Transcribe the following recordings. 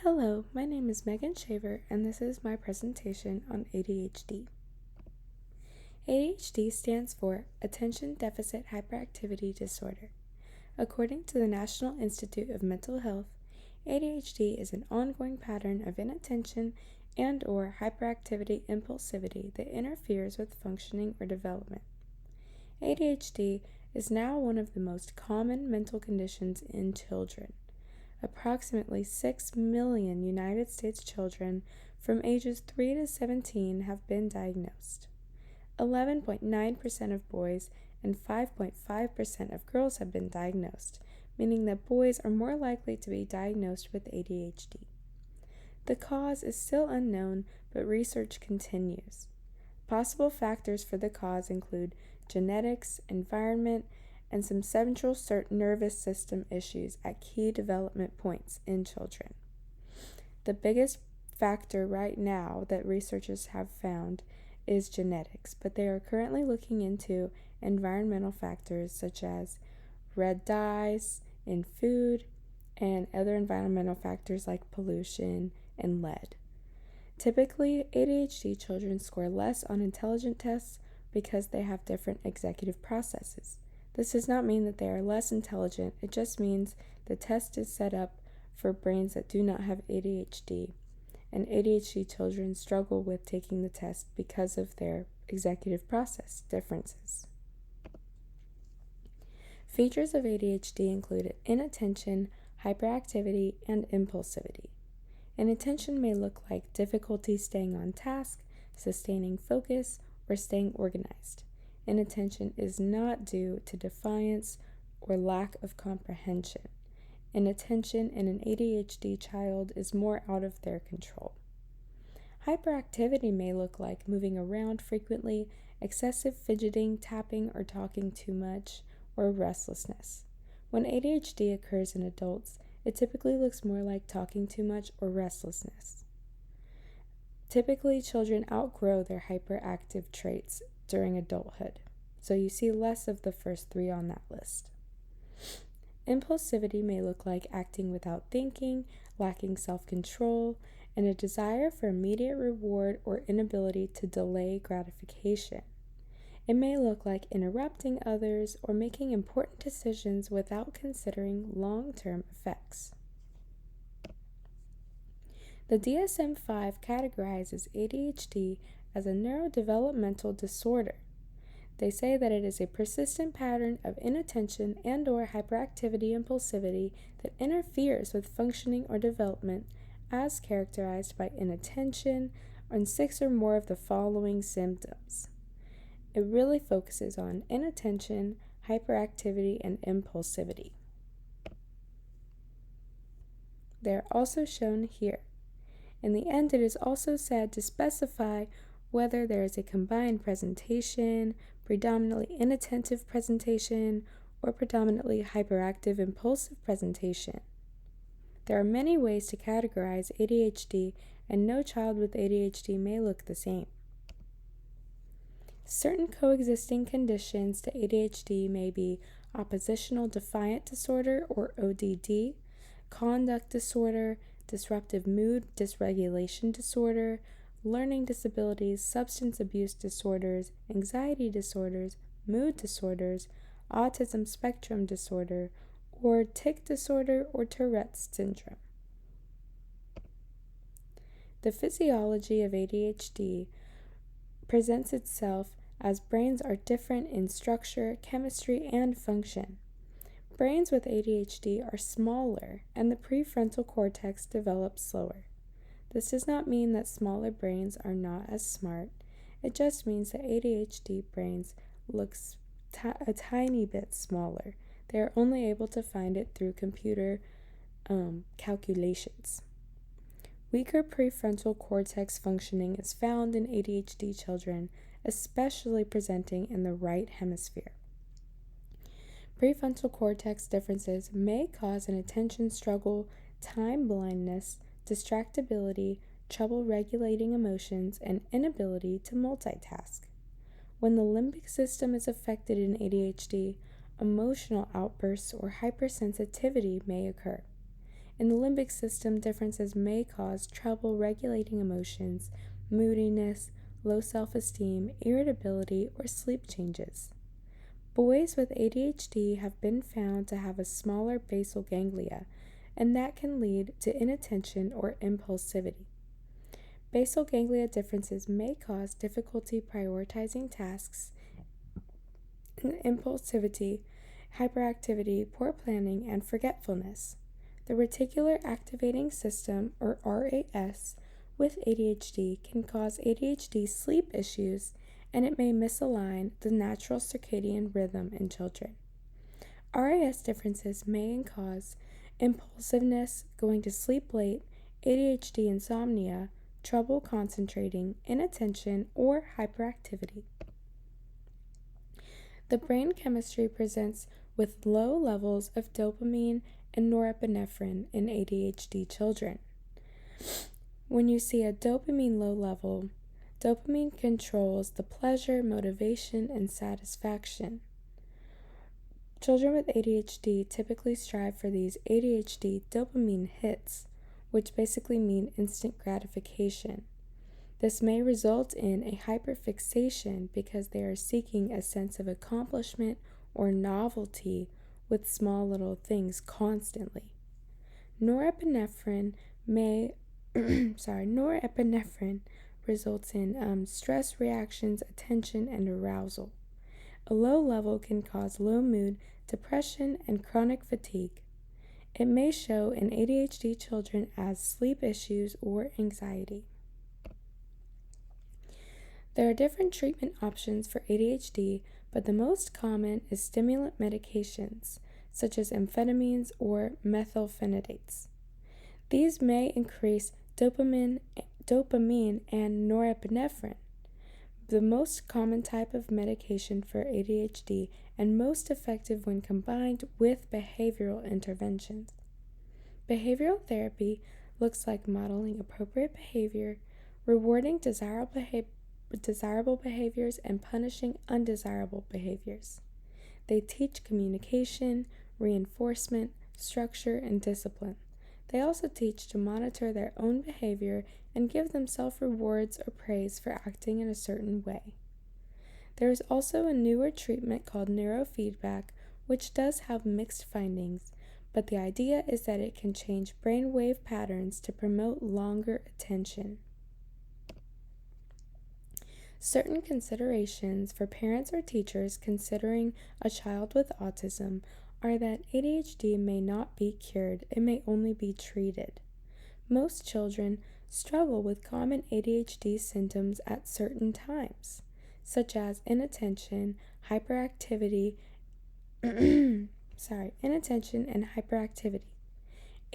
Hello, my name is Megan Shaver, and this is my presentation on ADHD. ADHD stands for Attention Deficit Hyperactivity Disorder. According to the National Institute of Mental Health, ADHD is an ongoing pattern of inattention and/or hyperactivity impulsivity that interferes with functioning or development. ADHD is now one of the most common mental conditions in children. Approximately 6 million United States children from ages 3 to 17 have been diagnosed. 11.9% of boys and 5.5% of girls have been diagnosed, meaning that boys are more likely to be diagnosed with ADHD. The cause is still unknown, but research continues. Possible factors for the cause include genetics, environment, and some central nervous system issues at key development points in children. The biggest factor right now that researchers have found is genetics, but they are currently looking into environmental factors such as red dyes in food and other environmental factors like pollution and lead. Typically, ADHD children score less on intelligence tests because they have different executive processes. This does not mean that they are less intelligent, it just means the test is set up for brains that do not have ADHD, and ADHD children struggle with taking the test because of their executive process differences. Features of ADHD include inattention, hyperactivity, and impulsivity. Inattention may look like difficulty staying on task, sustaining focus, or staying organized. Inattention is not due to defiance or lack of comprehension. Inattention in an ADHD child is more out of their control. Hyperactivity may look like moving around frequently, excessive fidgeting, tapping, or talking too much, or restlessness. When ADHD occurs in adults, it typically looks more like talking too much or restlessness. Typically, children outgrow their hyperactive traits during adulthood, so you see less of the first three on that list. Impulsivity may look like acting without thinking, lacking self-control, and a desire for immediate reward or inability to delay gratification. It may look like interrupting others or making important decisions without considering long-term effects. The DSM-5 categorizes ADHD as a neurodevelopmental disorder. They say that it is a persistent pattern of inattention and/or hyperactivity impulsivity that interferes with functioning or development as characterized by inattention on 6 or more of the following symptoms. It really focuses on inattention, hyperactivity, and impulsivity. They are also shown here. In the end, it is also said to specify whether there is a combined presentation, predominantly inattentive presentation, or predominantly hyperactive impulsive presentation. There are many ways to categorize ADHD, and no child with ADHD may look the same. Certain coexisting conditions to ADHD may be oppositional defiant disorder or ODD, conduct disorder, disruptive mood dysregulation disorder, learning disabilities, substance abuse disorders, anxiety disorders, mood disorders, autism spectrum disorder, or tic disorder or Tourette's syndrome. The physiology of ADHD presents itself as brains are different in structure, chemistry, and function. Brains with ADHD are smaller, and the prefrontal cortex develops slower. This does not mean that smaller brains are not as smart. It just means that ADHD brains look a tiny bit smaller. They are only able to find it through computer calculations. Weaker prefrontal cortex functioning is found in ADHD children, especially presenting in the right hemisphere. Prefrontal cortex differences may cause an attention struggle, time blindness, distractibility, trouble regulating emotions, and inability to multitask. When the limbic system is affected in ADHD, emotional outbursts or hypersensitivity may occur. In the limbic system, differences may cause trouble regulating emotions, moodiness, low self-esteem, irritability, or sleep changes. Boys with ADHD have been found to have a smaller basal ganglia, and that can lead to inattention or impulsivity. Basal ganglia differences may cause difficulty prioritizing tasks, impulsivity, hyperactivity, poor planning, and forgetfulness. The reticular activating system, or RAS, with ADHD can cause ADHD sleep issues, and it may misalign the natural circadian rhythm in children. RAS differences may cause impulsiveness, going to sleep late, ADHD insomnia, trouble concentrating, inattention, or hyperactivity. The brain chemistry presents with low levels of dopamine and norepinephrine in ADHD children. When you see a dopamine low level, dopamine controls the pleasure, motivation, and satisfaction. Children with ADHD typically strive for these ADHD dopamine hits, which basically mean instant gratification. This may result in a hyperfixation because they are seeking a sense of accomplishment or novelty with small little things constantly. Norepinephrine results in stress reactions, attention, and arousal. A low level can cause low mood, depression, and chronic fatigue. It may show in ADHD children as sleep issues or anxiety. There are different treatment options for ADHD, but the most common is stimulant medications, such as amphetamines or methylphenidates. These may increase dopamine and norepinephrine. The most common type of medication for ADHD and most effective when combined with behavioral interventions. Behavioral therapy looks like modeling appropriate behavior, rewarding desirable behaviors, and punishing undesirable behaviors. They teach communication, reinforcement, structure, and discipline. They also teach to monitor their own behavior and give themselves rewards or praise for acting in a certain way. There is also a newer treatment called neurofeedback, which does have mixed findings, but the idea is that it can change brainwave patterns to promote longer attention. Certain considerations for parents or teachers considering a child with autism are that ADHD may not be cured, it may only be treated. Most children struggle with common ADHD symptoms at certain times, such as inattention, hyperactivity, inattention and hyperactivity.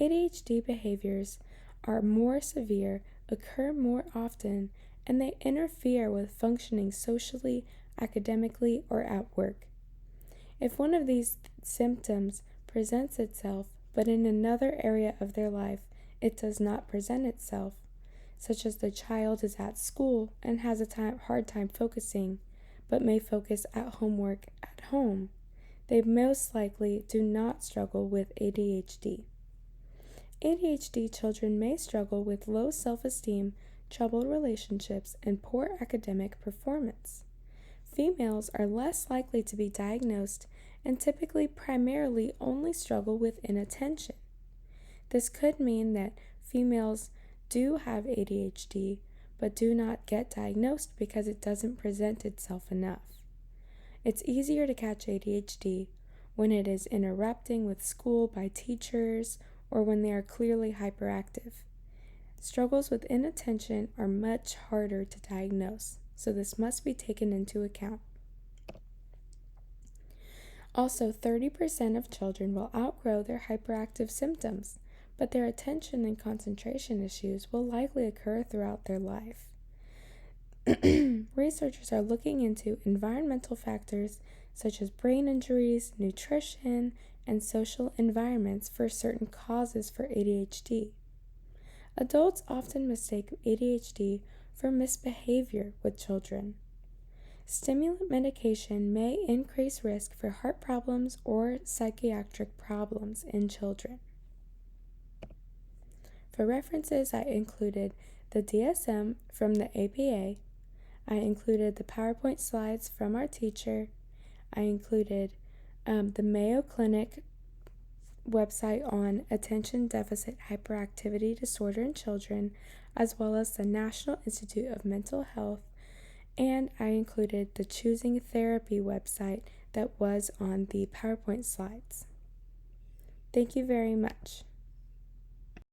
ADHD behaviors are more severe, occur more often, and they interfere with functioning socially, academically, or at work. If one of these symptoms presents itself, but in another area of their life it does not present itself, such as the child is at school and has a hard time focusing, but may focus at homework at home, they most likely do not struggle with ADHD. ADHD children may struggle with low self-esteem, troubled relationships, and poor academic performance. Females are less likely to be diagnosed and typically primarily only struggle with inattention. This could mean that females do have ADHD but do not get diagnosed because it doesn't present itself enough. It's easier to catch ADHD when it is interrupting with school by teachers or when they are clearly hyperactive. Struggles with inattention are much harder to diagnose, so this must be taken into account. Also, 30% of children will outgrow their hyperactive symptoms, but their attention and concentration issues will likely occur throughout their life. Researchers are looking into environmental factors such as brain injuries, nutrition, and social environments for certain causes for ADHD. Adults often mistake ADHD for misbehavior with children. Stimulant medication may increase risk for heart problems or psychiatric problems in children. For references, I included the DSM from the APA, I included the PowerPoint slides from our teacher, I included the Mayo Clinic website on attention deficit hyperactivity disorder in children, as well as the National Institute of Mental Health, and I included the Choosing Therapy website that was on the PowerPoint slides. Thank you very much.